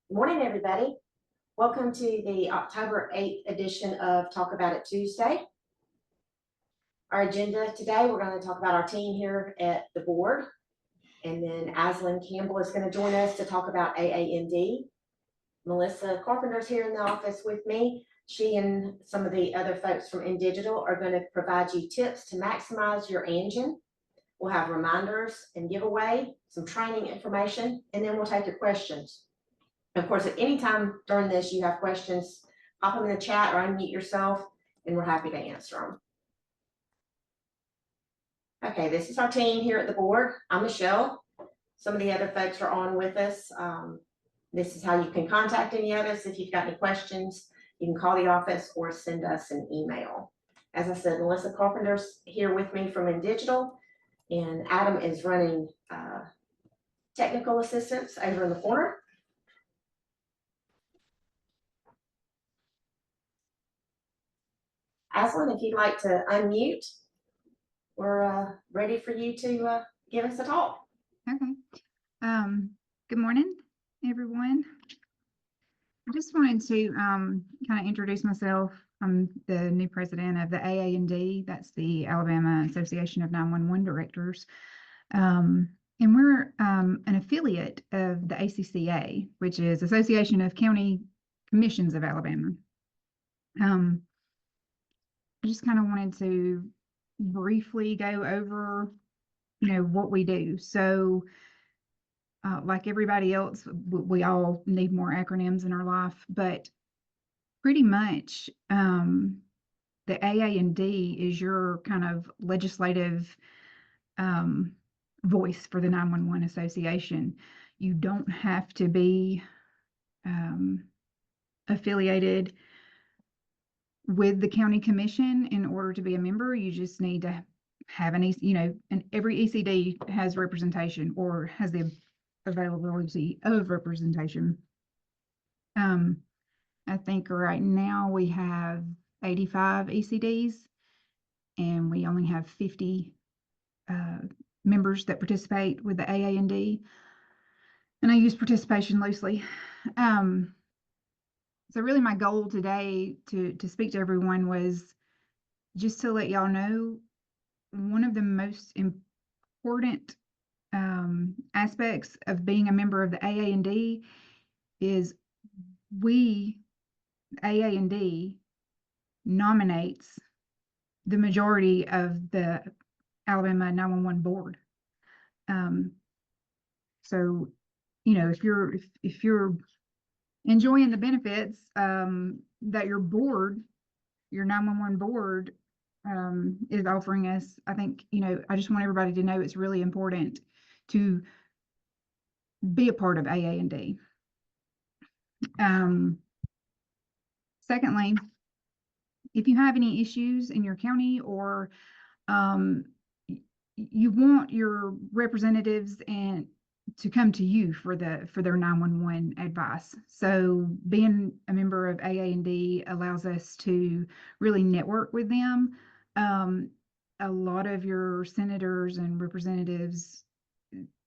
Good morning, everybody. Welcome to the October 8th edition of Talk About It Tuesday. Our agenda today, we're going to talk about our team here at the board. And then Aslyn Campbell is going to join us to talk about AAND. Melissa Carpenter's here in the office with me. She and some of the other folks from INdigital are going to provide you tips to maximize your engine. We'll have reminders and giveaway, some training information, and then we'll take your questions. Of course, at any time during this, you have questions, pop them in the chat or unmute yourself, and we're happy to answer them. Okay, this is our team here at the board. I'm Michelle. Some of the other folks are on with us. This is how you can contact any of us. If you've got any questions, you can call the office or send us an email. As I said, Melissa Carpenter's here with me from INdigital, and Adam is running technical assistance over in the corner. Aslyn, if you'd like to unmute, we're ready for you to give us a talk. Okay. Good morning, everyone. I just wanted to kind of introduce myself. I'm the new president of the AAND. That's the Alabama Association of 911 Directors. And we're an affiliate of the ACCA, which is Association of County Commissions of Alabama. I just kind of wanted to briefly go over, what we do. So like everybody else, we all need more acronyms in our life, but pretty much the AAND is your kind of legislative voice for the 911 Association. You don't have to be affiliated with the county commission in order to be a member. You just need to have an and every ECD has representation or has the availability of representation. I think right now we have 85 ECDs and we only have 50 members that participate with the AAND, and I use participation loosely. So really my goal today to speak to everyone was just to let y'all know one of the most important aspects of being a member of the AAND is AAND nominates the majority of the Alabama 911 board. So, if you're enjoying the benefits that your 911 board is offering us, I think, I just want everybody to know it's really important to be a part of AAND. Secondly, if you have any issues in your county or you want your representatives to come to you for their 911 advice. So being a member of AAND allows us to really network with them. A lot of your senators and representatives,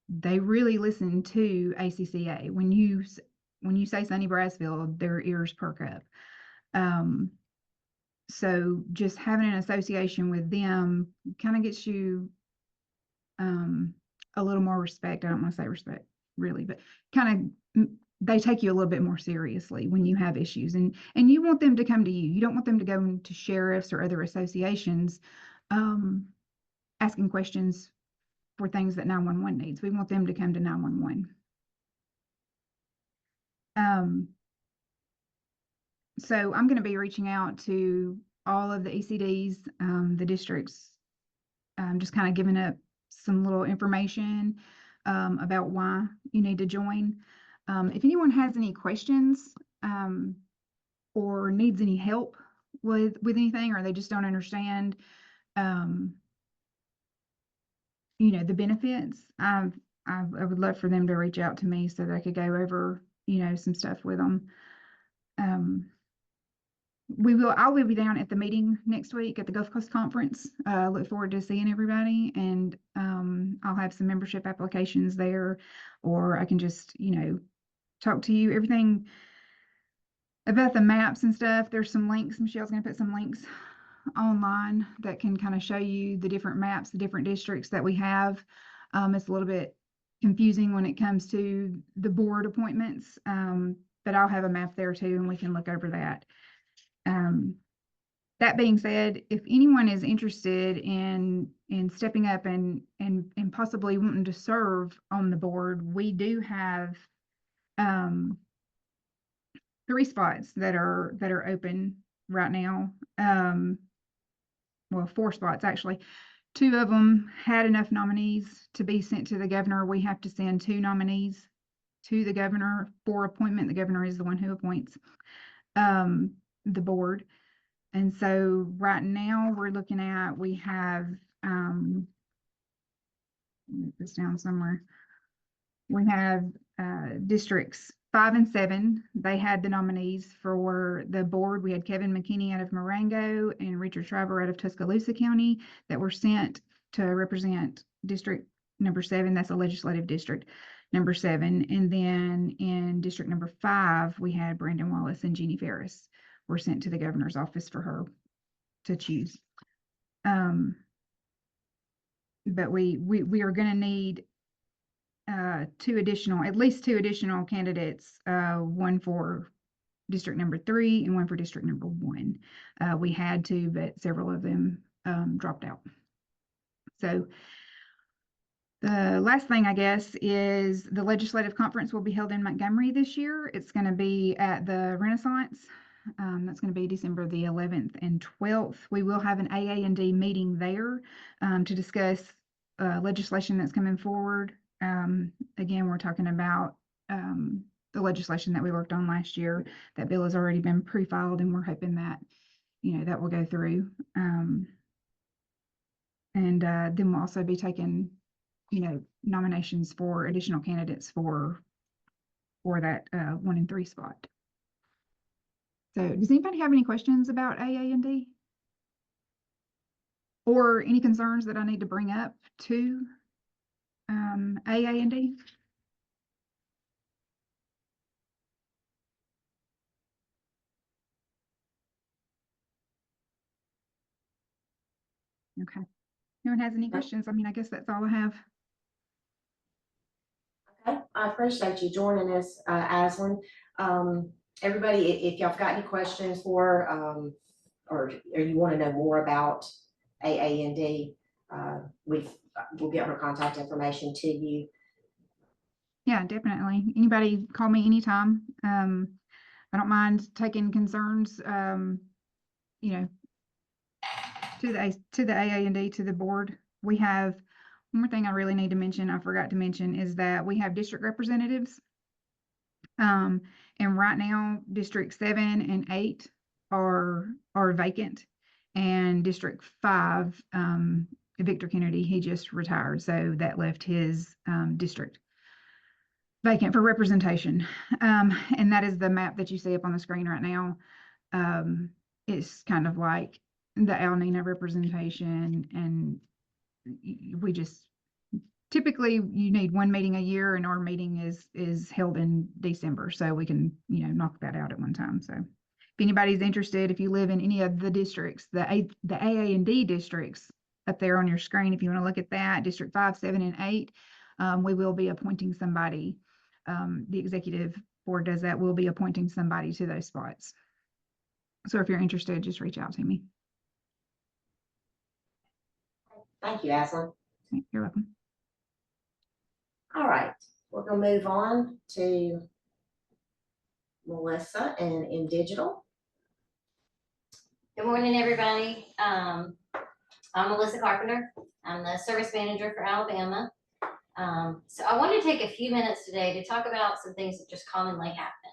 they really listen to ACCA. When you say Sonny Brasfield, their ears perk up. So just having an association with them kind of gets you a little more respect. I don't want to say respect really, but kind of they take you a little bit more seriously when you have issues, and you want them to come to you. You don't want them to go to sheriffs or other associations asking questions for things that 911 needs. We want them to come to 911. So I'm going to be reaching out to all of the ECDs, the districts, just kind of giving up some little information about why you need to join. If anyone has any questions or needs any help with anything, or they just don't understand, the benefits, I would love for them to reach out to me so that I could go over, some stuff with them. I will be down at the meeting next week at the Gulf Coast Conference. Look forward to seeing everybody, and I'll have some membership applications there, or I can just, talk to you. Everything about the maps and stuff, there's some links. Michelle's going to put some links online that can kind of show you the different maps, the different districts that we have. It's a little bit confusing when it comes to the board appointments, but I'll have a map there too, and we can look over that. That being said, if anyone is interested in stepping up and possibly wanting to serve on the board, we do have 3 spots that are open right now. Well, 4 spots actually. 2 of them had enough nominees to be sent to the governor. We have to send 2 nominees to the governor for appointment. The governor is the one who appoints the board. And so right now we're looking at, we have, write this down somewhere. We have districts 5 and 7. They had the nominees for the board. We had Kevin McKinney out of Marengo and Richard Shriver out of Tuscaloosa County that were sent to represent district number 7. That's a legislative district, number 7. And then in district number 5, we had Brandon Wallace and Jeannie Ferris were sent to the governor's office for her to choose. But we are going to need at least two additional candidates, one for district number 3 and one for district number 1. We had 2, but several of them dropped out. So the last thing, I guess, is the legislative conference will be held in Montgomery this year. It's going to be at the Renaissance. That's going to be December the 11th and 12th. We will have an AAND meeting there to discuss legislation that's coming forward. Again, we're talking about the legislation that we worked on last year. That bill has already been pre-filed, and we're hoping that, that will go through. And then we'll also be taking, nominations for additional candidates for that 1 and 3 spot. So does anybody have any questions about AAND? Or any concerns that I need to bring up to AAND? Okay. No one has any questions? I mean, I guess that's all I have. Okay, I appreciate you joining us, Aslan. Everybody, if y'all have got any questions for, or you want to know more about AAND, we'll get her contact information to you. Yeah, definitely. Anybody call me anytime. I don't mind taking concerns, to the AAND, to the board. We have one more thing I really need to mention, I forgot to mention, is that we have district representatives. And right now, District 7 and 8 are vacant, and District 5, Victor Kennedy, he just retired, so that left his district vacant for representation. And that is the map that you see up on the screen right now. It's kind of like the Al Nina representation, and we just typically you need 1 meeting a year, and our meeting is held in December, so we can knock that out at one time. So if anybody's interested, if you live in any of the districts, the AAND districts up there on your screen, if you want to look at that, District 5, 7, and 8, we will be appointing somebody. The executive board does that. We'll be appointing somebody to those spots. So if you're interested, just reach out to me. Thank you, Aslan. You're welcome. All right, we're going to move on to Melissa and INdigital. Good morning, everybody. I'm Melissa Carpenter. I'm the service manager for Alabama. So I want to take a few minutes today to talk about some things that just commonly happen.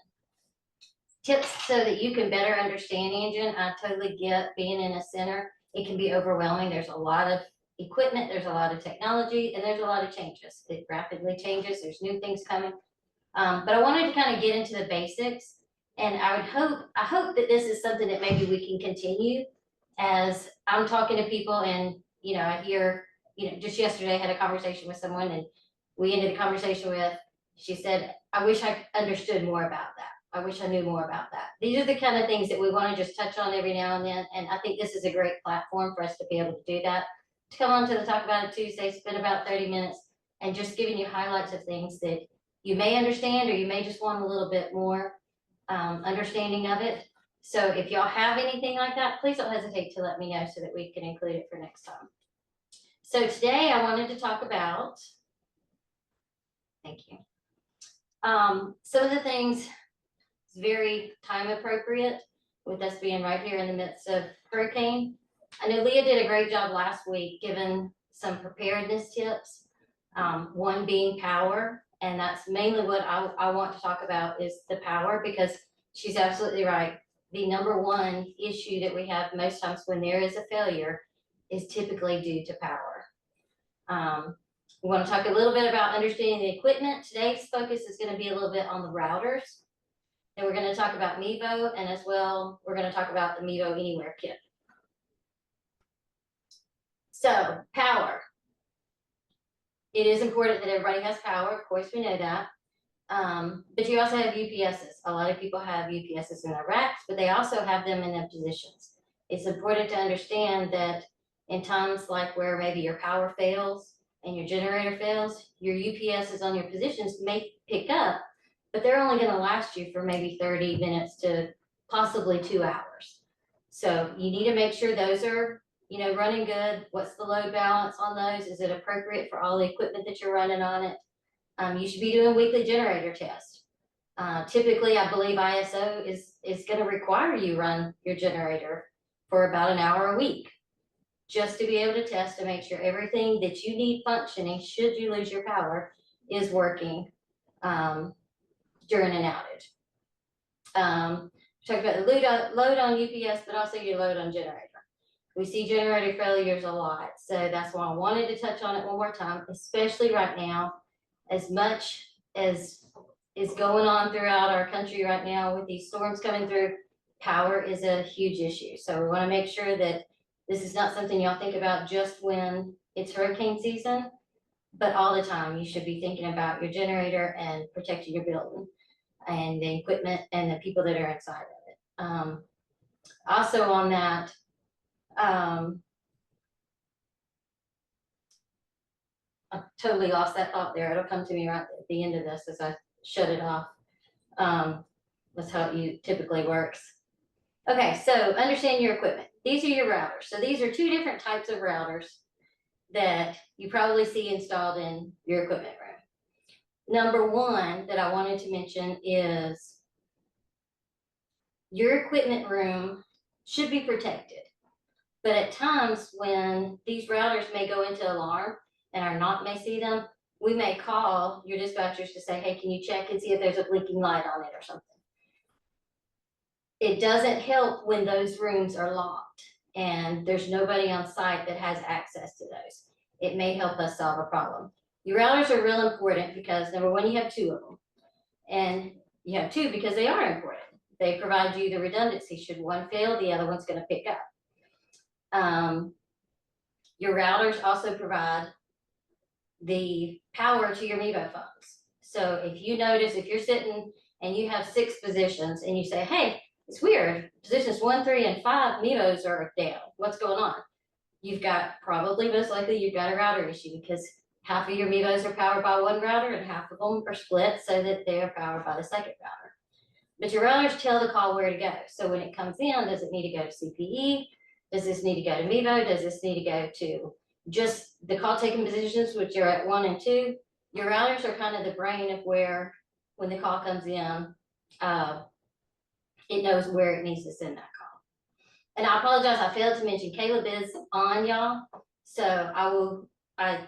Tips so that you can better understand Engine. I totally get being in a center. It can be overwhelming. There's a lot of equipment, there's a lot of technology, and there's a lot of changes. It rapidly changes. There's new things coming. But I wanted to kind of get into the basics, and I hope that this is something that maybe we can continue as I'm talking to people, and I hear, just yesterday I had a conversation with someone, and we ended the conversation with, She said, I wish I understood more about that. I wish I knew more about that. These are the kind of things that we want to just touch on every now and then. And I think this is a great platform for us to be able to do that. To come on to the Talk About It Tuesday, spend about 30 minutes and just giving you highlights of things that you may understand, or you may just want a little bit more understanding of it. So if y'all have anything like that, please don't hesitate to let me know so that we can include it for next time. So today I wanted to talk about, thank you. Some of the things is very time appropriate with us being right here in the midst of hurricane. I know Leah did a great job last week giving some preparedness tips. One being power, and that's mainly what I want to talk about is the power, because she's absolutely right. The number one issue that we have most times when there is a failure is typically due to power. We want to talk a little bit about understanding the equipment. Today's focus is going to be a little bit on the routers. And we're going to talk about Mevo, and as well, we're going to talk about the Mevo Anywhere kit. So, power. It is important that everybody has power. Of course, we know that. But you also have UPSs. A lot of people have UPSs in their racks, but they also have them in their positions. It's important to understand that in times like where maybe your power fails and your generator fails, your UPSs on your positions may pick up, but they're only going to last you for maybe 30 minutes to possibly 2 hours. So you need to make sure those are, running good. What's the load balance on those? Is it appropriate for all the equipment that you're running on it? You should be doing weekly generator tests. Typically, I believe ISO is going to require you run your generator for about an hour a week, just to be able to test to make sure everything that you need functioning, should you lose your power, is working during an outage. Talk about the load on UPS, but also your load on generator. We see generator failures a lot, so that's why I wanted to touch on it one more time, especially right now. As much as is going on throughout our country right now with these storms coming through, power is a huge issue. So we want to make sure that this is not something y'all think about just when it's hurricane season, but all the time. You should be thinking about your generator and protecting your building and the equipment and the people that are inside of it. Also on that, I totally lost that thought there. It'll come to me right at the end of this as I shut it off. That's how it typically works. Okay, so understand your equipment. These are your routers. So these are 2 different types of routers that you probably see installed in your equipment room. Number one that I wanted to mention is your equipment room should be protected. But at times when these routers may go into alarm and our NOC may see them, we may call your dispatchers to say, hey, can you check and see if there's a blinking light on it or something? It doesn't help when those rooms are locked and there's nobody on site that has access to those. It may help us solve a problem. Your routers are real important because, number one, you have 2 of them. And you have 2 because they are important. They provide you the redundancy. Should one fail, the other one's going to pick up. Your routers also provide the power to your Mevo phones. So if you notice, if you're sitting and you have 6 positions and you say, hey, it's weird, positions 1, 3, and 5 Mevos are down, what's going on? You've got, probably most likely, you've got a router issue, because half of your Mevos are powered by one router and half of them are split so that they are powered by the second router. But your routers tell the call where to go. So when it comes in, does it need to go to CPE? Does this need to go to Mevo? Does this need to go to just the call taking positions, which are at 1 and 2? Your routers are kind of the brain of where, when the call comes in, it knows where it needs to send that call. And I apologize, I failed to mention Caleb is on, y'all. So I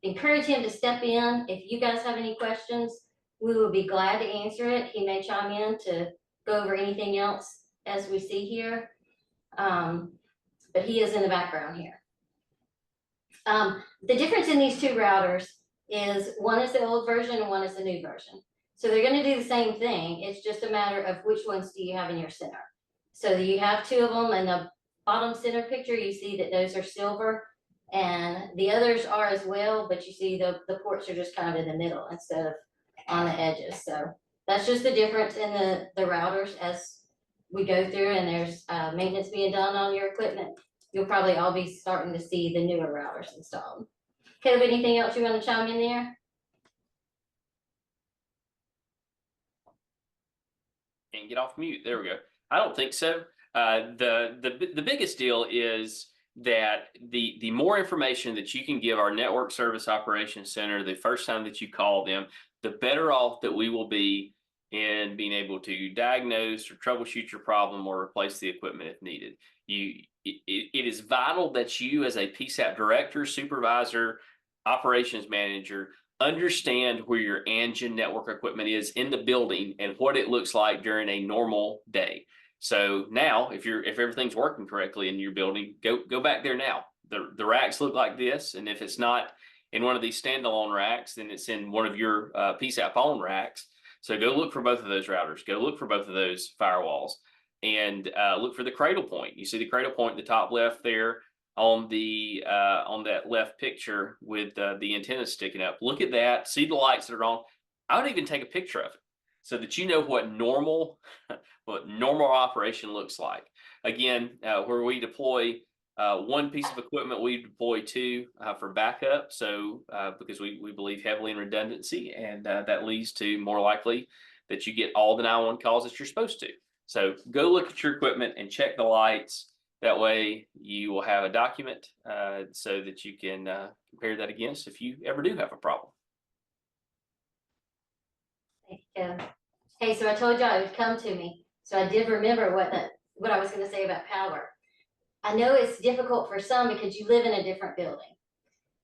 encourage him to step in. If you guys have any questions, we will be glad to answer it. He may chime in to go over anything else as we see here. But he is in the background here. The difference in these 2 routers is one is the old version and one is the new version. So they're going to do the same thing. It's just a matter of which ones do you have in your center. So you have 2 of them, and the bottom center picture, you see that those are silver, and the others are as well, but you see the ports are just kind of in the middle instead of on the edges. So that's just the difference in the routers as we go through and there's maintenance being done on your equipment. You'll probably all be starting to see the newer routers installed. Caleb, anything else you want to chime in there? And get off mute. There we go. I don't think so. The biggest deal is that the more information that you can give our network service operations center the first time that you call them, the better off that we will be in being able to diagnose or troubleshoot your problem or replace the equipment if needed. It is vital that you, as a PSAP director, supervisor, operations manager, understand where your engine network equipment is in the building and what it looks like during a normal day. So now, if everything's working correctly in your building, go back there now. The racks look like this, and if it's not in one of these standalone racks, then it's in one of your PSAP own racks. So go look for both of those routers. Go look for both of those firewalls, and look for the cradle point. You see the cradle point in the top left there on that left picture with the antenna sticking up. Look at that. See the lights that are on. I would even take a picture of it so that you know what normal operation looks like. Again, where we deploy one piece of equipment, we deploy two for backup. So because we believe heavily in redundancy, and that leads to more likely that you get all the 911 calls that you're supposed to. So go look at your equipment and check the lights. That way you will have a document so that you can compare that against if you ever do have a problem. Thank you. Hey, so I told you it would come to me. So I did remember what I was going to say about power. I know it's difficult for some because you live in a different building.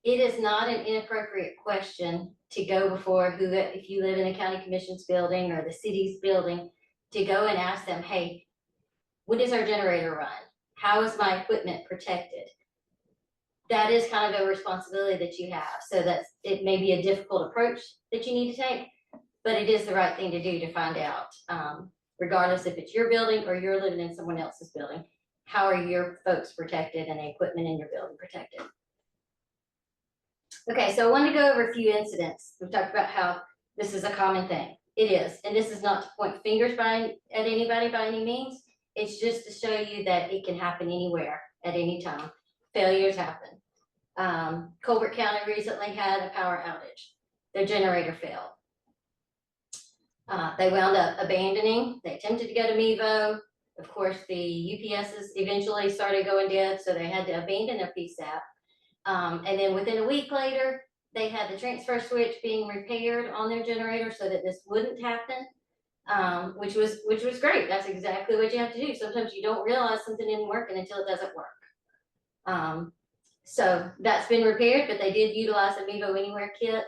It is not an inappropriate question to go before if you live in a county commission's building or the city's building, to go and ask them, hey, when does our generator run? How is my equipment protected? That is kind of a responsibility that you have. So it may be a difficult approach that you need to take, but it is the right thing to do to find out, regardless if it's your building or you're living in someone else's building, how are your folks protected and the equipment in your building protected? Okay, so I wanted to go over a few incidents. We've talked about how this is a common thing. It is, and this is not to point fingers at anybody by any means. It's just to show you that it can happen anywhere at any time. Failures happen. Colbert County recently had a power outage. Their generator failed. They wound up abandoning. They attempted to go to MEVO. Of course, the UPSs eventually started going dead, so they had to abandon their PSAP. And then within a week later, they had the transfer switch being repaired on their generator so that this wouldn't happen. Which was great. That's exactly what you have to do. Sometimes you don't realize something isn't working until it doesn't work. So that's been repaired, but they did utilize a MEVO Anywhere kit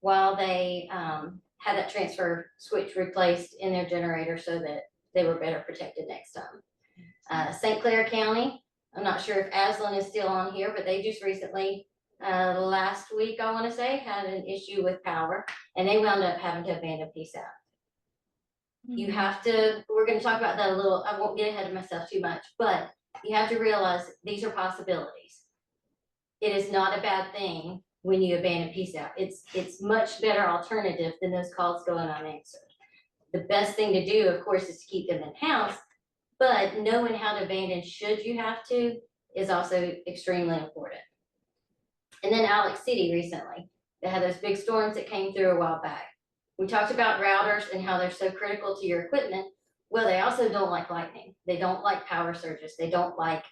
while they had that transfer switch replaced in their generator so that they were better protected next time. St. Clair County, I'm not sure if Aslan is still on here, but they just recently, last week, I want to say, had an issue with power, and they wound up having to abandon PSAP. You have to, we're going to talk about that a little, I won't get ahead of myself too much, but you have to realize these are possibilities. It is not a bad thing when you abandon PSAP. It's much better alternative than those calls going unanswered. The best thing to do, of course, is to keep them in-house, but knowing how to abandon should you have to is also extremely important. And then Alex City recently, they had those big storms that came through a while back. We talked about routers and how they're so critical to your equipment. Well, they also don't like lightning. They don't like power surges. They don't like,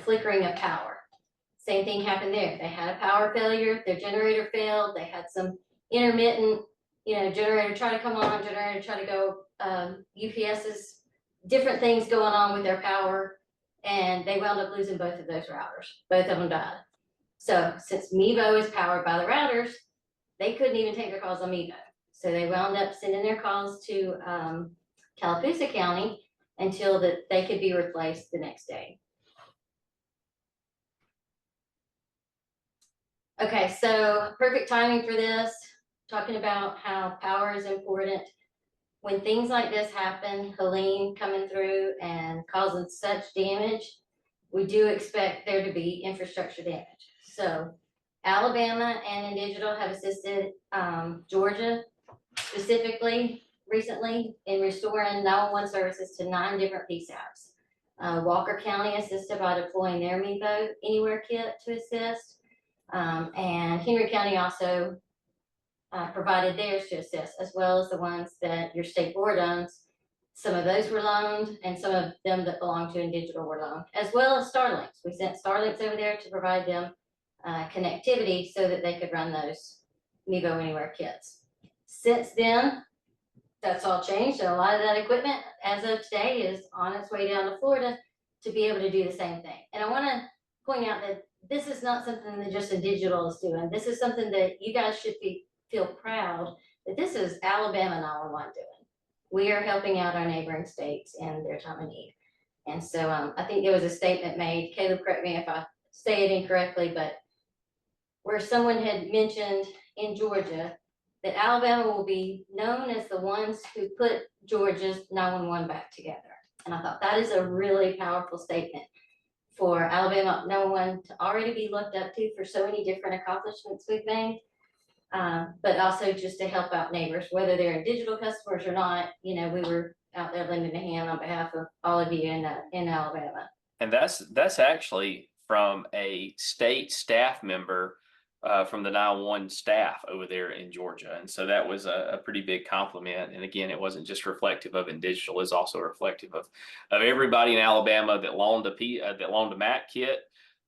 flickering of power. Same thing happened there. They had a power failure. Their generator failed. They had some intermittent, generator try to come on, generator try to go, UPSs, different things going on with their power. And they wound up losing both of those routers. Both of them died. So since MEVO is powered by the routers, they couldn't even take their calls on MEVO. So they wound up sending their calls to Tallapoosa County until they could be replaced the next day. Okay, so perfect timing for this, talking about how power is important. When things like this happen, Helene coming through and causing such damage, we do expect there to be infrastructure damage. So Alabama and INdigital have assisted Georgia specifically recently in restoring 911 services to 9 different PSAPs. Walker County assisted by deploying their MeVo Anywhere kit to assist. And Henry County also provided theirs to assist, as well as the ones that your state board owns. Some of those were loaned, and some of them that belong to INdigital were loaned, as well as Starlinks. We sent Starlinks over there to provide them connectivity so that they could run those MeVo Anywhere kits. Since then, that's all changed, and a lot of that equipment, as of today, is on its way down to Florida to be able to do the same thing. And I want to point out that this is not something that just INdigital is doing. This is something that you guys should feel proud that this is Alabama 911 doing. We are helping out our neighboring states in their time of need. And so I think there was a statement made, Caleb, correct me if I say it incorrectly, but where someone had mentioned in Georgia that Alabama will be known as the ones who put Georgia's 911 back together. And I thought that is a really powerful statement for Alabama 911 to already be looked up to for so many different accomplishments we've made. But also just to help out neighbors, whether they're INdigital customers or not. You know, we were out there lending a hand on behalf of all of you in Alabama. And that's actually from a state staff member from the 911 staff over there in Georgia. And so that was a pretty big compliment. And again, it wasn't just reflective of INdigital, it's also reflective of everybody in Alabama that loaned a Mac kit,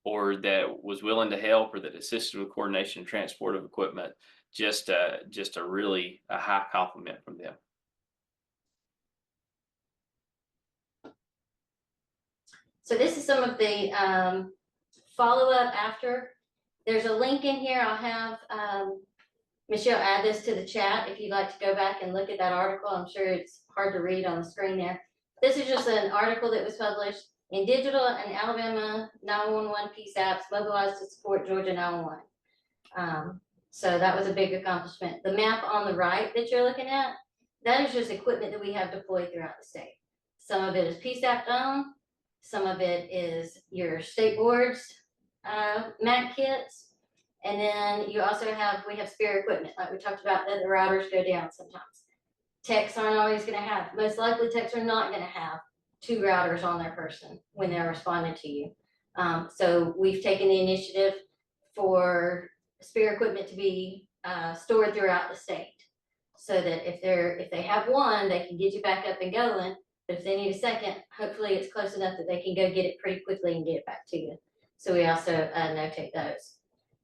or that was willing to help, or that assisted with coordination and transport of equipment. Just a really high compliment from them. So this is some of the follow-up after. There's a link in here. I'll have Michelle add this to the chat if you'd like to go back and look at that article. I'm sure it's hard to read on the screen there. This is just an article that was published. INdigital and Alabama 911 PSAPs mobilized to support Georgia 911. So that was a big accomplishment. The map on the right that you're looking at, that is just equipment that we have deployed throughout the state. Some of it is PSAP owned, some of it is your state board's Mac kits, and then we have spare equipment, like we talked about, that the routers go down sometimes. Techs aren't always going to have, most likely techs are not going to have 2 routers on their person when they're responding to you. So we've taken the initiative for spare equipment to be stored throughout the state, so that if they have one, they can get you back up and going. But if they need a second, hopefully it's close enough that they can go get it pretty quickly and get it back to you. So we also notate those.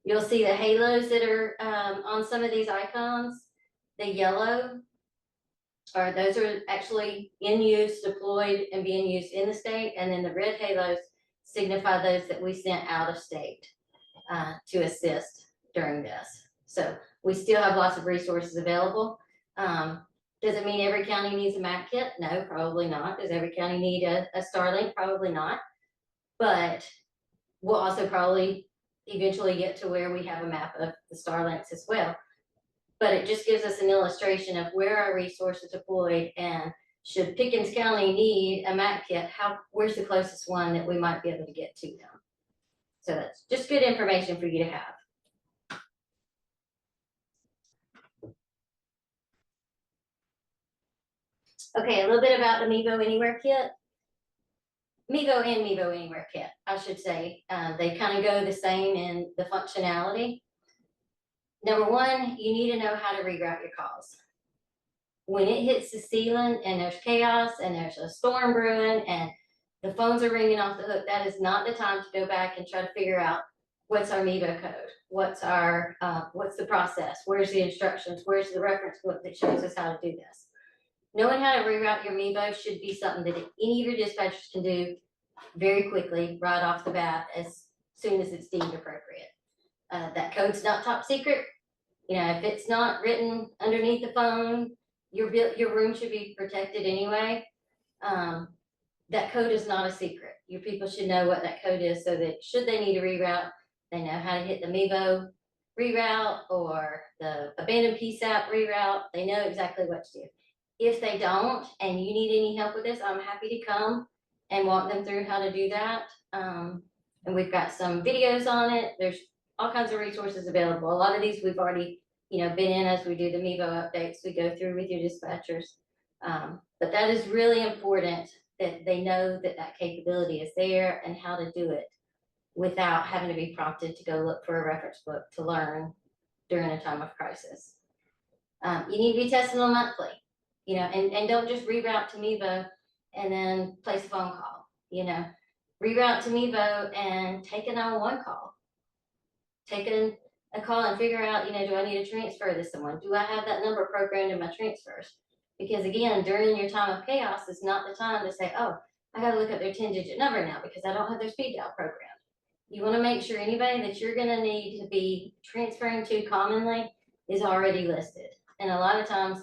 You'll see the halos that are on some of these icons. The yellow, those are actually in use, deployed, and being used in the state. And then the red halos signify those that we sent out of state to assist during this. So we still have lots of resources available. Does it mean every county needs a Mac kit? No, probably not. Does every county need a Starlink? Probably not. But we'll also probably eventually get to where we have a map of the Starlinks as well. But it just gives us an illustration of where our resources are deployed, and should Pickens County need a Mac kit, where's the closest one that we might be able to get to them? So that's just good information for you to have. Okay, a little bit about the MeVo Anywhere kit. MeVo and MeVo Anywhere kit, I should say. They kind of go the same in the functionality. Number one, you need to know how to reroute your calls. When it hits the ceiling and there's chaos and there's a storm brewing and the phones are ringing off the hook, that is not the time to go back and try to figure out what's our MeVo code, what's the process, where's the instructions, where's the reference book that shows us how to do this. Knowing how to reroute your MeVo should be something that any of your dispatchers can do very quickly, right off the bat, as soon as it's deemed appropriate. That code's not top secret. You know, if it's not written underneath the phone, your room should be protected anyway. That code is not a secret. Your people should know what that code is, so that should they need to reroute, they know how to hit the MeVo reroute or the abandoned PSAP reroute. They know exactly what to do. If they don't, and you need any help with this, I'm happy to come and walk them through how to do that. And we've got some videos on it. There's all kinds of resources available. A lot of these we've already been in as we do the MEVO updates, we go through with your dispatchers. But that is really important that they know that that capability is there and how to do it without having to be prompted to go look for a reference book to learn during a time of crisis. You need to be testing them monthly, and don't just reroute to MEVO and then place a phone call, reroute to MEVO and take a 911 call. Take a call and figure out, do I need to transfer to someone? Do I have that number programmed in my transfers? Because again, during your time of chaos is not the time to say, oh, I gotta look up their 10-digit number now because I don't have their speed dial programmed. You wanna make sure anybody that you're gonna need to be transferring to commonly is already listed. And a lot of times,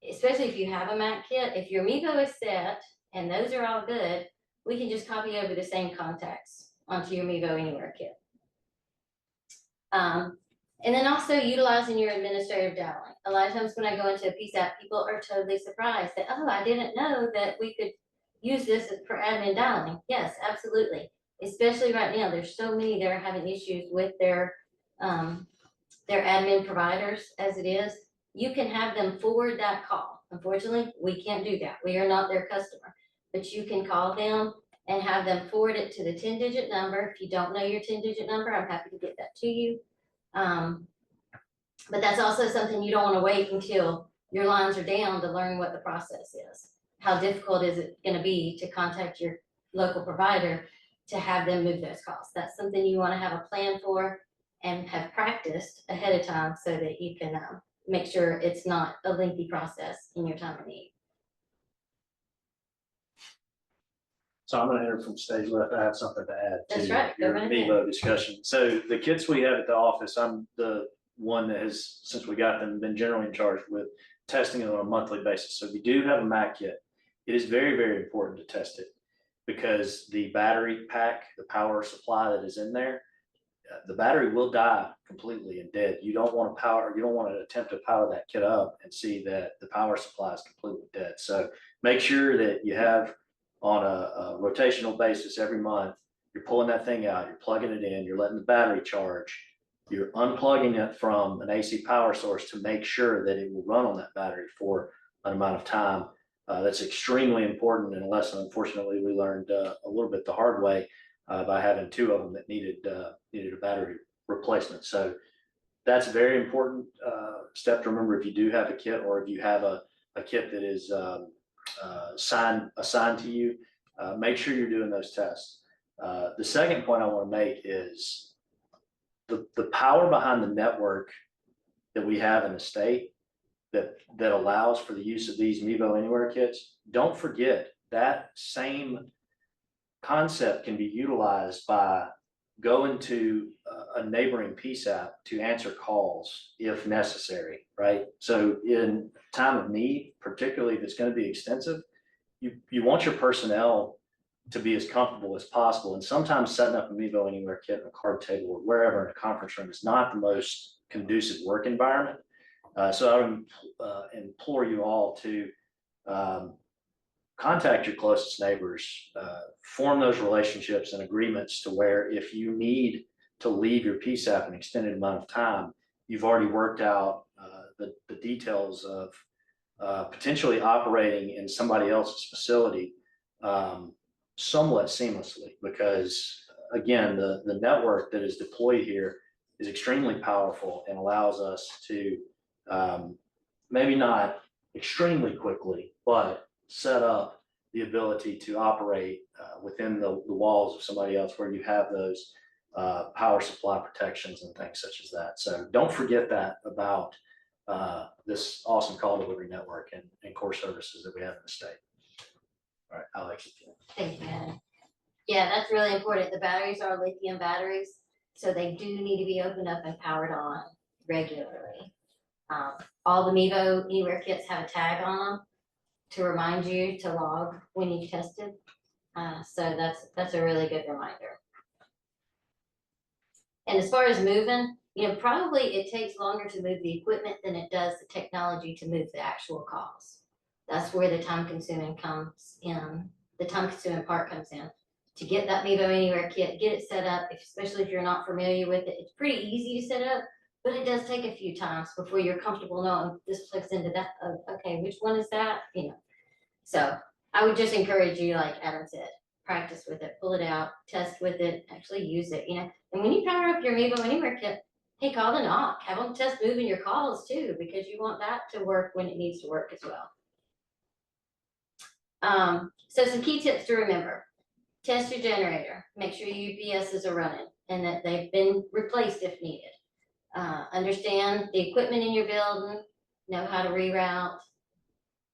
especially if you have a Mac kit, if your MEVO is set and those are all good, we can just copy over the same contacts onto your MEVO Anywhere kit. And then also utilizing your administrative dialing. A lot of times when I go into a PSAP, people are totally surprised that, oh, I didn't know that we could use this for admin dialing. Yes, absolutely. Especially right now, there's so many that are having issues with their admin providers as it is. You can have them forward that call. Unfortunately, we can't do that. We are not their customer, but you can call them and have them forward it to the 10-digit number. If you don't know your 10-digit number, I'm happy to get that to you. But that's also something you don't want to wait until your lines are down to learn what the process is. How difficult is it going to be to contact your local provider to have them move those calls? That's something you want to have a plan for and have practiced ahead of time so that you can make sure it's not a lengthy process in your time of need. So I'm going to enter from stage left. I have something to add That's to right. Go your right MEVO ahead. discussion. So the kits we have at the office, I'm the one that has, since we got them, been generally in charge with testing it on a monthly basis. So if you do have a Mac kit, it is very, very important to test it because the battery pack, the power supply that is in there, the battery will die completely and dead. You don't want to attempt to power that kit up and see that the power supply is completely dead. So make sure that you have on a rotational basis every month, you're pulling that thing out, you're plugging it in, you're letting the battery charge, you're unplugging it from an AC power source to make sure that it will run on that battery for an amount of time. That's extremely important and a lesson, unfortunately, we learned a little bit the hard way by having two of them that needed a battery replacement. So that's a very important step to remember if you do have a kit or if you have a kit that is assigned to you, make sure you're doing those tests. The second point I want to make is the power behind the network that we have in the state that allows for the use of these MEVO Anywhere kits. Don't forget that same concept can be utilized by going to a neighboring PSAP to answer calls if necessary, right? So in time of need, particularly if it's going to be extensive, you want your personnel to be as comfortable as possible. And sometimes setting up a MEVO Anywhere kit on a card table or wherever in a conference room is not the most conducive work environment. So I would implore you all to contact your closest neighbors, form those relationships and agreements to where if you need to leave your PSAP an extended amount of time, you've already worked out the details of potentially operating in somebody else's facility somewhat seamlessly, because again, the network that is deployed here is extremely powerful and allows us to maybe not extremely quickly, but set up the ability to operate within the walls of somebody else where you have those power supply protections and things such as that. So don't forget that about this awesome call delivery network and core services that we have in the state. All right, Alex. Thank you, Adam. Yeah, that's really important. The batteries are lithium batteries, so they do need to be opened up and powered on regularly. All the MEVO Anywhere kits have a tag on them to remind you to log when you've tested. So that's a really good reminder. And as far as moving, probably it takes longer to move the equipment than it does the technology to move the actual calls. That's where the time consuming comes in. The time consuming part comes in. To get that MEVO Anywhere kit, get it set up, especially if you're not familiar with it. It's pretty easy to set up, But it does take a few times before you're comfortable knowing this plugs into that, okay, which one is that, you know? So I would just encourage you, like Adam said, practice with it, pull it out, test with it, actually use it, you know? And when you power up your Mevo Anywhere kit, hey, call the knock, have them test moving your calls too, because you want that to work when it needs to work as well. So some key tips to remember. Test your generator, make sure your UPSs are running and that they've been replaced if needed. Understand the equipment in your building, know how to reroute.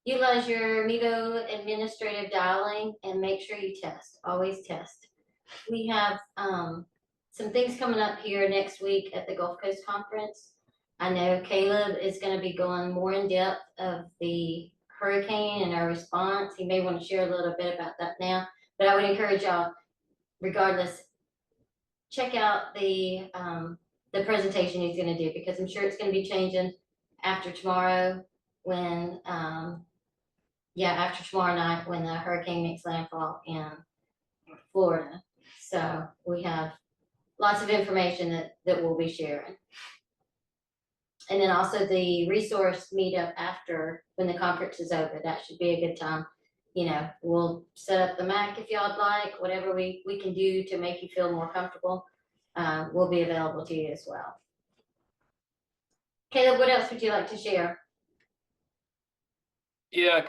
Utilize your Mevo administrative dialing and make sure you test, always test. We have some things coming up here next week at the Gulf Coast Conference. I know Caleb is going to be going more in depth of the hurricane and our response. He may want to share a little bit about that now, but I would encourage y'all, regardless, check out the presentation he's going to do, because I'm sure it's going to be changing after tomorrow when, after tomorrow night when the hurricane makes landfall in Florida. So we have lots of information that we'll be sharing. And then also the resource meetup after, when the conference is over, that should be a good time. You know, we'll set up the Mac if y'all like, whatever we can do to make you feel more comfortable, will be available to you as well. Caleb, what else would you like to share? Yeah,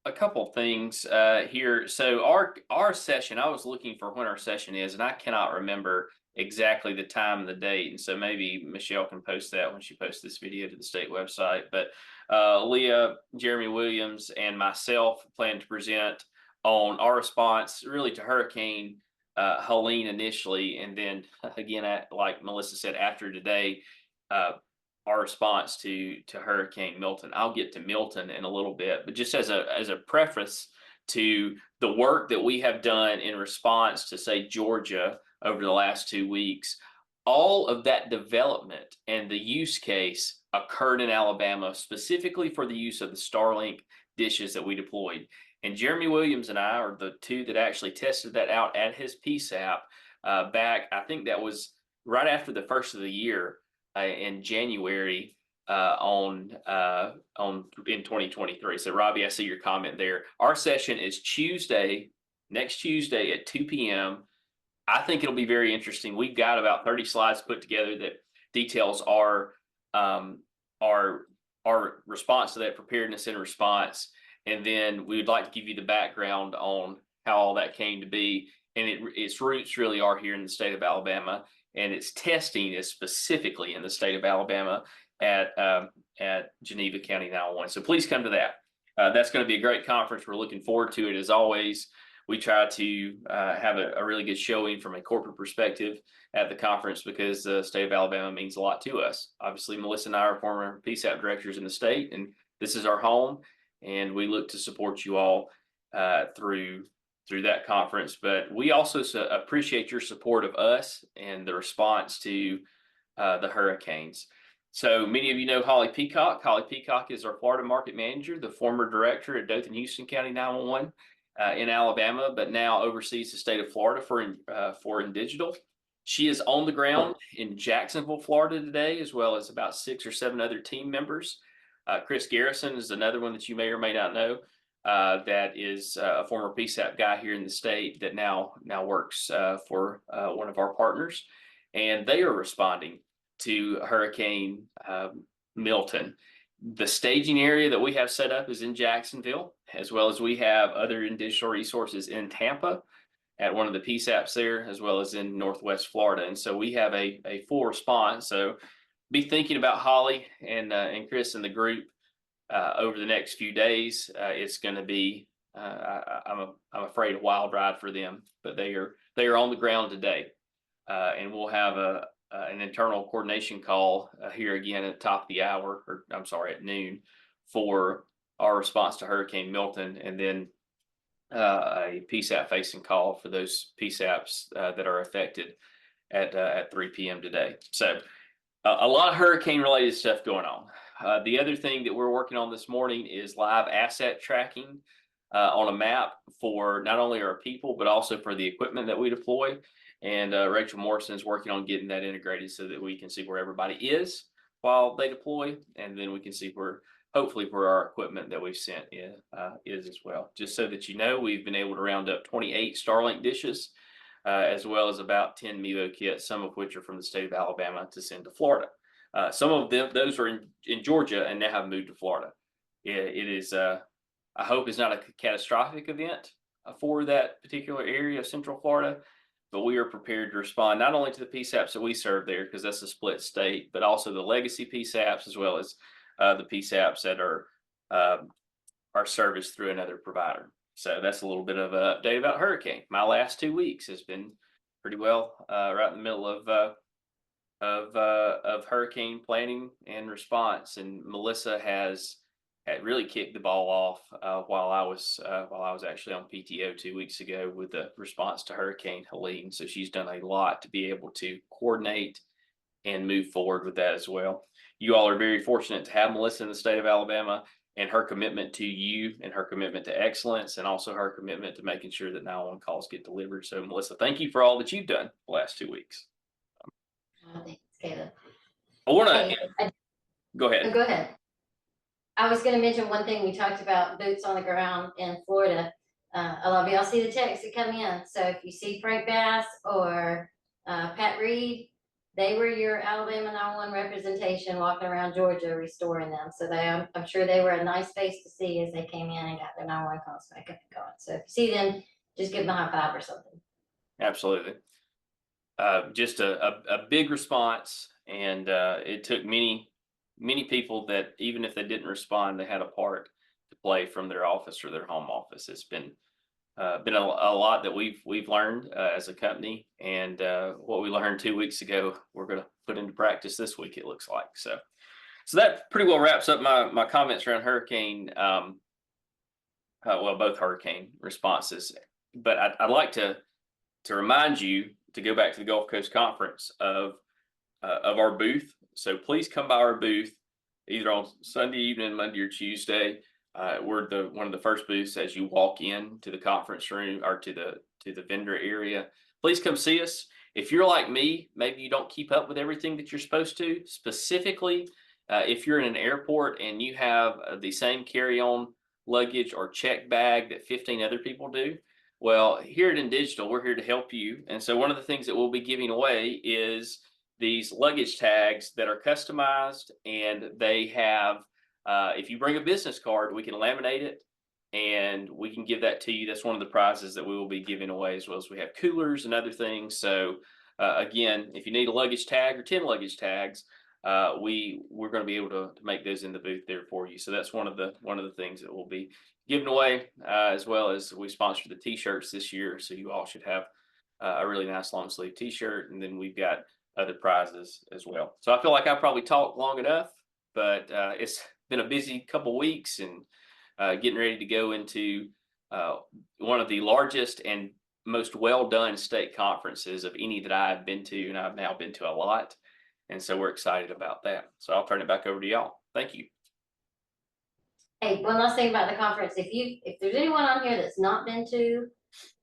a couple things here. So our session, I was looking for when our session is, and I cannot remember exactly the time and the date. And so maybe Michelle can post that when she posts this video to the state website. But Leah, Jeremy Williams, and myself plan to present on our response really to Hurricane Helene initially, and then again, like Melissa said, after today, our response to Hurricane Milton. I'll get to Milton in a little bit, but just as a preface to the work that we have done in response to, say, Georgia over the last 2 weeks, all of that development and the use case occurred in Alabama, specifically for the use of the Starlink dishes that we deployed. And Jeremy Williams and I are the two that actually tested that out at his PSAP back, I think that was right after the first of the year. In January in 2023. So Robbie, I see your comment there. Our session is next Tuesday at 2 p.m. I think it'll be very interesting. We've got about 30 slides put together that details our response to that, preparedness and response. And then we would like to give you the background on how all that came to be. And its roots really are here in the state of Alabama. And its testing is specifically in the state of Alabama at Geneva County 911. So please come to that. That's going to be a great conference. We're looking forward to it as always. We try to have a really good showing from a corporate perspective at the conference because the state of Alabama means a lot to us. Obviously, Melissa and I are former PSAP directors in the state, and this is our home, and we look to support you all through that conference. But we also appreciate your support of us and the response to the hurricanes. So many of you know Holly Peacock. Holly Peacock is our Florida market manager, the former director at Dothan Houston County 911 in Alabama, but now oversees the state of Florida for INdigital. She is on the ground in Jacksonville, Florida today, as well as about 6 or 7 other team members. Chris Garrison is another one that you may or may not know. That is a former PSAP guy here in the state that now works for one of our partners, and they are responding to Hurricane Milton. The staging area that we have set up is in Jacksonville, as well as we have other INdigital resources in Tampa at one of the PSAPs there, as well as in Northwest Florida. And so we have a full response. So be thinking about Holly and Chris and the group over the next few days. It's going to be, I'm afraid, a wild ride for them, but they are on the ground today, and we'll have an internal coordination call here again at the top of the hour, or I'm sorry, at noon, for our response to Hurricane Milton, and then a PSAP facing call for those PSAPs that are affected at 3 p.m. today. So a lot of hurricane related stuff going on. The other thing that we're working on this morning is live asset tracking on a map for not only our people, but also for the equipment that we deploy. And Rachel Morrison is working on getting that integrated so that we can see where everybody is while they deploy, and then we can see where, hopefully, where our equipment that we've sent is as well. Just so that you know, we've been able to round up 28 Starlink dishes, as well as about 10 MEVO kits, some of which are from the state of Alabama, to send to Florida. Some of them, those are in Georgia and now have moved to Florida. It is, I hope it's not a catastrophic event for that particular area of Central Florida, but we are prepared to respond not only to the PSAPs that we serve there, because that's a split state, but also the legacy PSAPs, as well as the PSAPs that are serviced through another provider. So that's a little bit of an update about hurricane. My last 2 weeks has been pretty well right in the middle of hurricane planning and response, and Melissa had really kicked the ball off while I was actually on PTO 2 weeks ago with the response to Hurricane Helene. So she's done a lot to be able to coordinate and move forward with that as well. You all are very fortunate to have Melissa in the state of Alabama, and her commitment to you and her commitment to excellence, and also her commitment to making sure that 911 calls get delivered. So Melissa, thank you for all that you've done the last 2 weeks. Thanks, Caleb. I want Hey, to go ahead. Go ahead. I was gonna mention one thing. We talked about boots on the ground in Florida. A lot of y'all see the texts that come in. So if you see Frank Bass or Pat Reed, they were your Alabama 911 representation walking around Georgia restoring them. So I'm sure they were a nice face to see as they came in and got their 911 calls back up and going. So if you see them, just give them a high five or something. Absolutely. Just a big response, and it took many people that, even if they didn't respond, they had a part to play from their office or their home office. It's been a lot that we've learned as a company, and what we learned 2 weeks ago, we're going to put into practice this week, it looks like. So that pretty well wraps up my comments around hurricane, well, both hurricane responses. But I'd like to remind you to go back to the Gulf Coast Conference of our booth. So please come by our booth either on Sunday evening, Monday, or Tuesday. We're one of the first booths as you walk in to the conference room or to the vendor area. Please come see us. If you're like me, maybe you don't keep up with everything that you're supposed to. Specifically, if you're in an airport and you have the same carry-on luggage or check bag that 15 other people do, well, here at INdigital, we're here to help you. And so one of the things that we'll be giving away is these luggage tags that are customized, and they have, if you bring a business card, we can laminate it and we can give that to you. That's one of the prizes that we will be giving away, as well as we have coolers and other things. So again, if you need a luggage tag or 10 luggage tags, we're going to be able to make those in the booth there for you. So that's one of the things that we'll be giving away, as well as we sponsor the t-shirts this year. So you all should have a really nice long sleeve t-shirt, and then we've got other prizes as well. So I feel like I probably talked long enough, but it's been a busy couple weeks, and getting ready to go into one of the largest and most well done state conferences of any that I've been to, and I've now been to a lot. And so we're excited about that. So I'll turn it back over to y'all. Thank you. Hey, one last thing about the conference. If there's anyone on here that's not been to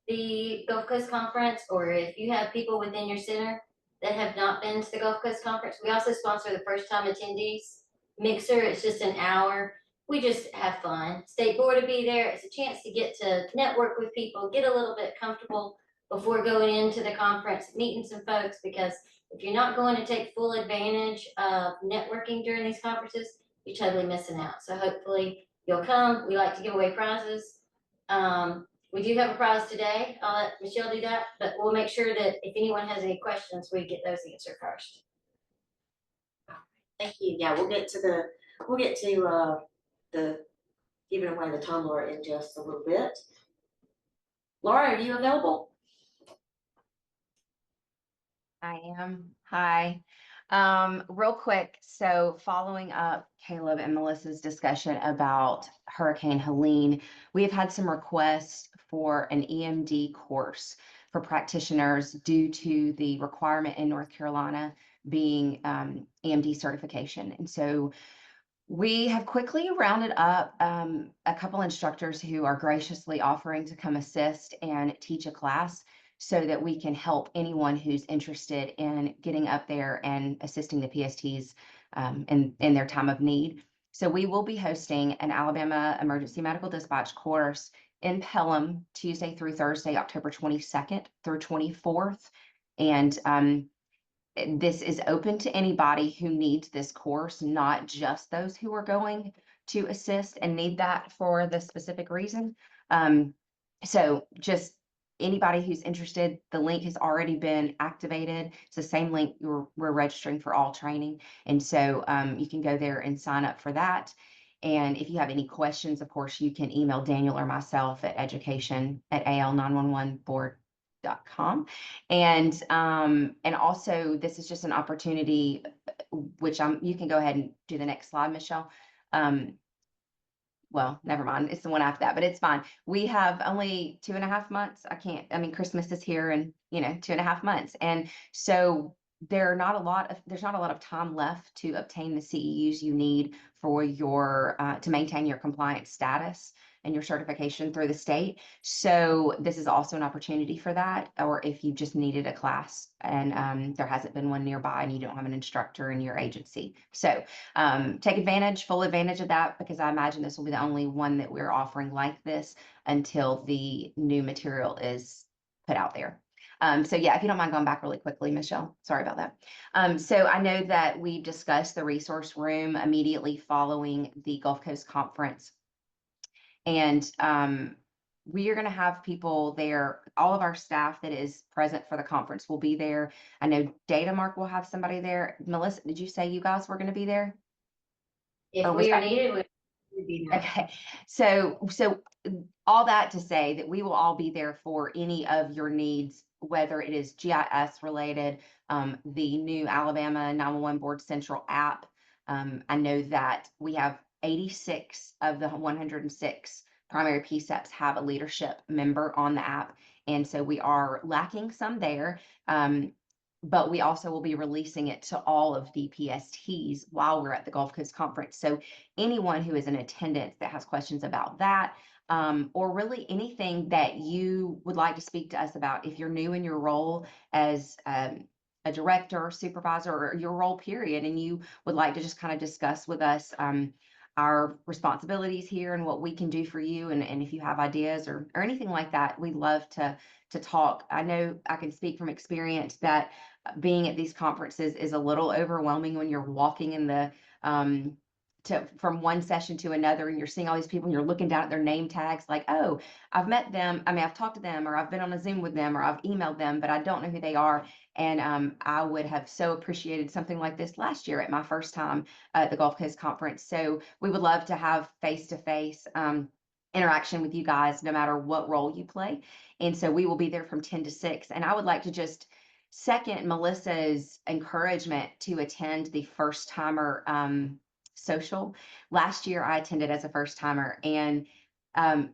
the Gulf Coast Conference, or if you have people within your center that have not been to the Gulf Coast Conference, we also sponsor the first time attendees mixer. It's just an hour. We just have fun. State board will be there. It's a chance to get to network with people, get a little bit comfortable before going into the conference, meeting some folks, because if you're not going to take full advantage of networking during these conferences, you're totally missing out. So hopefully you'll come. We like to give away prizes. We do have a prize today. I'll let Michelle do that, but we'll make sure that if anyone has any questions, we get those answered first. Thank you. Yeah, we'll get to the giving away the tumbler in just a little bit. Laura, are you available? I am. Hi. Real quick, so following up Caleb and Melissa's discussion about Hurricane Helene, we have had some requests for an EMD course for practitioners due to the requirement in North Carolina being EMD certification. And so we have quickly rounded up a couple instructors who are graciously offering to come assist and teach a class. so that we can help anyone who's interested in getting up there and assisting the PSTs in their time of need. So we will be hosting an Alabama Emergency Medical Dispatch course in Pelham, Tuesday through Thursday, October 22nd through 24th. And this is open to anybody who needs this course, not just those who are going to assist and need that for the specific reason. So just anybody who's interested, the link has already been activated. It's the same link we're registering for all training. And so you can go there and sign up for that. And if you have any questions, of course, you can email Daniel or myself at education@al911board.com. And also this is just an opportunity, which you can go ahead and do the next slide, Michelle. Well, never mind. It's the one after that, but it's fine. We have only 2.5 months. Christmas is here and 2.5 months. And so there's not a lot of time left to obtain the CEUs you need for your, to maintain your compliance status and your certification through the state. So this is also an opportunity for that, or if you just needed a class and there hasn't been one nearby and you don't have an instructor in your agency. So take full advantage of that, because I imagine this will be the only one that we're offering like this until the new material is put out there. So yeah, if you don't mind going back really quickly, Michelle, sorry about that. So I know that we discussed the resource room immediately following the Gulf Coast Conference. And we are going to have people there. All of our staff that is present for the conference will be there. I know Data Mark will have somebody there. Melissa, did you say you guys were going to be there? If Or was we are that- needed, we would be there. Okay, so all that to say that we will all be there for any of your needs, whether it is GIS related, the new Alabama 911 Board Central app. I know that we have 86 of the 106 primary PSEPs have a leadership member on the app. And so we are lacking some there. But we also will be releasing it to all of the PSTs while we're at the Gulf Coast Conference. So anyone who is in attendance that has questions about that, or really anything that you would like to speak to us about, if you're new in your role as a director, supervisor, or your role period, and you would like to just kind of discuss with us our responsibilities here and what we can do for you, and if you have ideas or anything like that, we'd love to talk. I know I can speak from experience that being at these conferences is a little overwhelming when you're walking in the from one session to another, and you're seeing all these people and you're looking down at their name tags like, oh, I've met them. I've talked to them, or I've been on a Zoom with them, or I've emailed them, but I don't know who they are. And I would have so appreciated something like this last year at my first time at the Gulf Coast Conference. So we would love to have face-to-face interaction with you guys, no matter what role you play. And so we will be there from 10 to 6. And I would like to just second Melissa's encouragement to attend the first timer social. Last year I attended as a first timer, and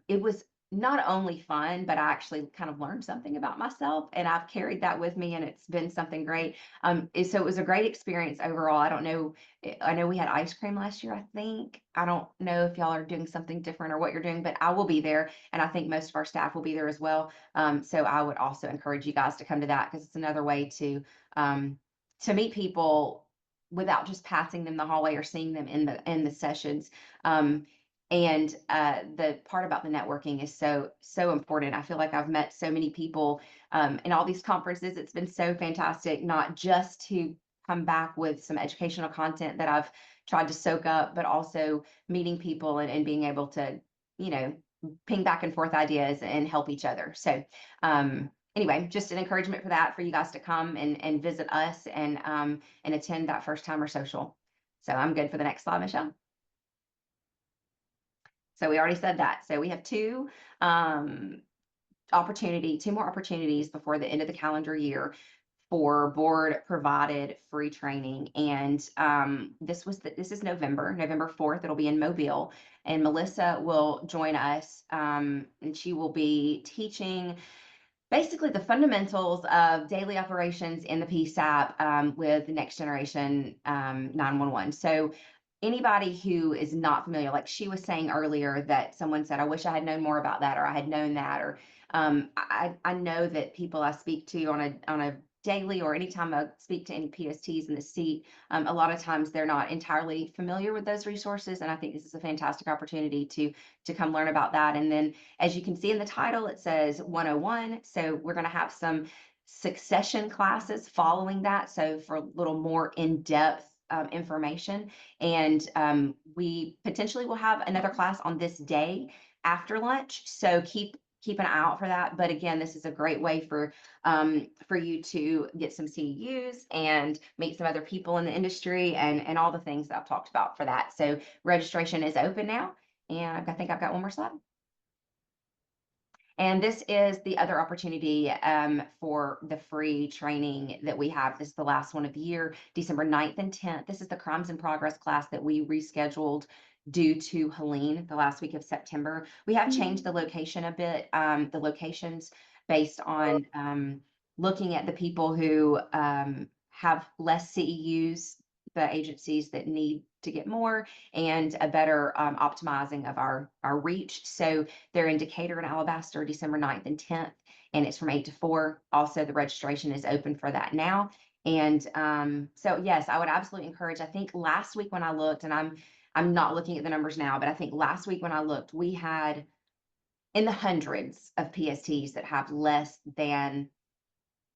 it was not only fun, but I actually kind of learned something about myself, and I've carried that with me, and it's been something great. So it was a great experience overall. I don't know. I know we had ice cream last year, I think. I don't know if y'all are doing something different or what you're doing, but I will be there, and I think most of our staff will be there as well. So I would also encourage you guys to come to that, because it's another way to meet people without just passing them the hallway or seeing them in the sessions. And the part about the networking is so important. I feel like I've met so many people in all these conferences. It's been so fantastic, not just to come back with some educational content that I've tried to soak up, but also meeting people and being able to, ping back and forth ideas and help each other. So anyway, just an encouragement for that, for you guys to come and visit us and attend that first timer social. So I'm good for the next slide, Michelle. So we already said that. So we have two more opportunities before the end of the calendar year for board provided free training. And this is November 4th. It'll be in Mobile, and Melissa will join us, and she will be teaching basically the fundamentals of daily operations in the PSAP with the next generation 911. So anybody who is not familiar, like she was saying earlier that someone said, I wish I had known more about that, or I had known that, or I know that people I speak to on a daily or anytime I speak to any PSTs in the seat, a lot of times they're not entirely familiar with those resources. And I think this is a fantastic opportunity to come learn about that. And then as you can see in the title, it says 101. So we're going to have some succession classes following that. So for a little more in-depth information. And we potentially will have another class on this day after lunch. So keep an eye out for that. But again, this is a great way for you to get some CEUs and meet some other people in the industry and all the things that I've talked about for that. So registration is open now. And I think I've got one more slide. And this is the other opportunity for the free training that we have. This is the last one of the year, December 9th and 10th. This is the Crimes in Progress class that we rescheduled due to Helene the last week of September. We have changed the location a bit, the locations based on looking at the people who have less CEUs, the agencies that need to get more, and a better optimizing of our reach. So they're in Decatur and Alabaster, December 9th and 10th, and it's from 8 to 4. Also, the registration is open for that now. And so yes, I would absolutely encourage. I think last week when I looked, and I'm not looking at the numbers now, but I think last week when I looked, we had in the hundreds of PSTs that have less than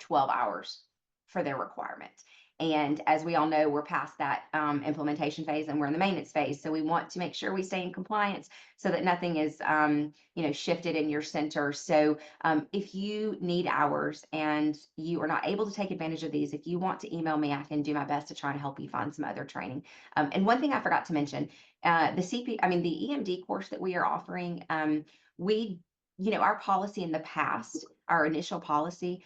12 hours for their requirement. And as we all know, we're past that implementation phase and we're in the maintenance phase. So we want to make sure we stay in compliance so that nothing is, shifted in your center. So if you need hours and you are not able to take advantage of these, if you want to email me, I can do my best to try and help you find some other training. And one thing I forgot to mention, the EMD course that we are offering, our policy in the past, our initial policy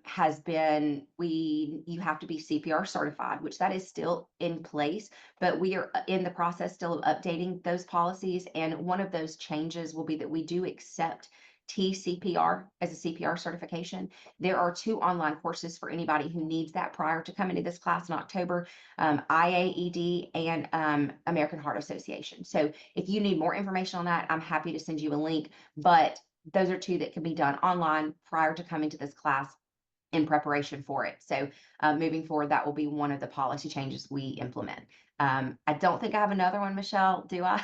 has been you have to be CPR certified, which that is still in place, but we are in the process still of updating those policies. And one of those changes will be that we do accept TCPR as a CPR certification. There are 2 online courses for anybody who needs that prior to coming to this class in October, IAED and American Heart Association. So if you need more information on that, I'm happy to send you a link, but those are 2 that can be done online prior to coming to this class in preparation for it. So moving forward, that will be one of the policy changes we implement. I don't think I have another one, Michelle, do I?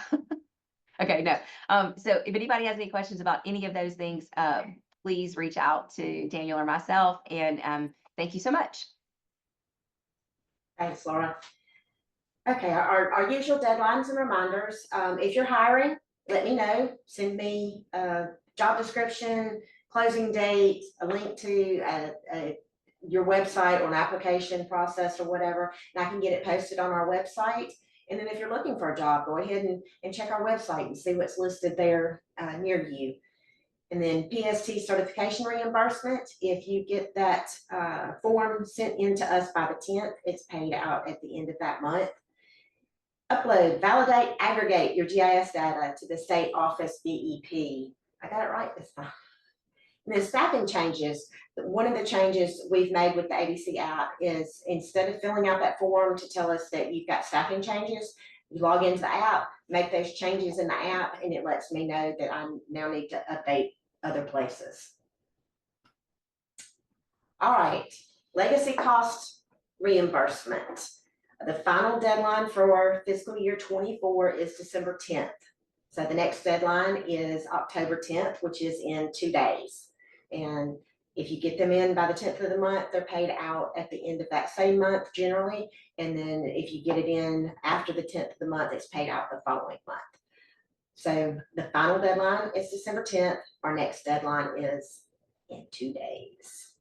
Okay, no. So if anybody has any questions about any of those things, please reach out to Daniel or myself. And thank you so much. Thanks, Laura. Okay, our usual deadlines and reminders. If you're hiring, let me know. Send me a job description, closing date, a link to your website or an application process or whatever, and I can get it posted on our website. And then if you're looking for a job, go ahead and check our website and see what's listed there near you. And then PST certification reimbursement, if you get that form sent in to us by the 10th, it's paid out at the end of that month. Upload, validate, aggregate your GIS data to the state office BEP. I got it right this time. And then staffing changes. One of the changes we've made with the ABC app is instead of filling out that form to tell us that you've got staffing changes, you log into the app, make those changes in the app, and it lets me know that I now need to update other places. All right, legacy cost reimbursement. The final deadline for fiscal year 24 is December 10th. So the next deadline is October 10th, which is in 2 days. And if you get them in by the 10th of the month, they're paid out at the end of that same month generally. And then if you get it in after the 10th of the month, it's paid out the following month. So the final deadline is December 10th. Our next deadline is in 2 days.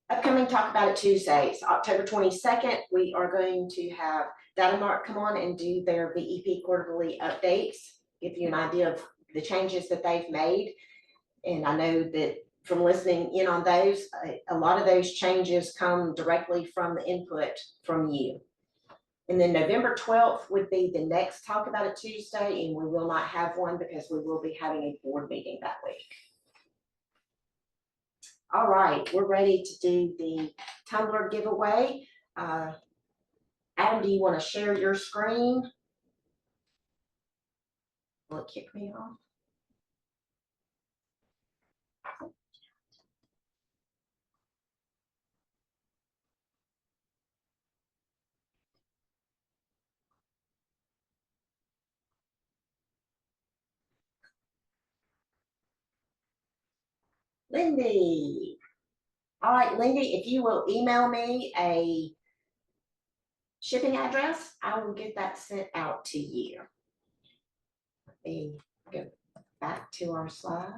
Upcoming Talk About It Tuesdays, October 22nd, we are going to have Datamark come on and do their BEP quarterly updates, give you an idea of the changes that they've made. And I know that from listening in on those, a lot of those changes come directly from the input from you. And then November 12th would be the next Talk About It Tuesday, and we will not have one because we will be having a board meeting that week. All right, we're ready to do the tumbler giveaway. Adam, do you want to share your screen? Will it kick me off? Lindy. All right, Lindy, if you will email me a shipping address, I will get that sent out to you. Let me go back to our slides.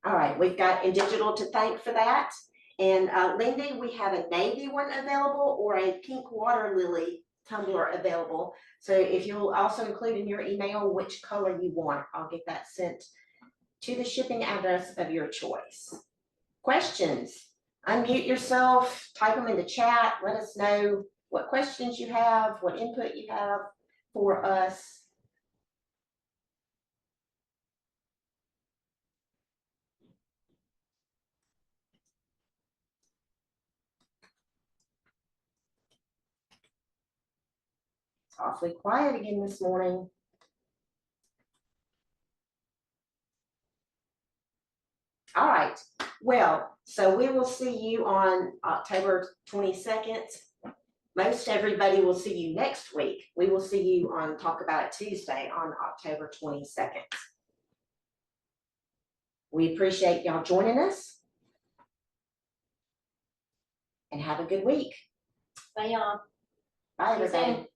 All right, we've got INdigital to thank for that. And Lindy, we have a navy one available or a pink water lily tumbler available. So if you'll also include in your email which color you want, I'll get that sent to the shipping address of your choice. Questions? Unmute yourself, type them in the chat. Let us know what questions you have, what input you have for us. It's awfully quiet again this morning. All right, well, so we will see you on October 22nd. Most everybody will see you next week. We will see you on Talk About It Tuesday on October 22nd. We appreciate y'all joining us. And have a good week. Bye, y'all. Bye, See you soon. everybody.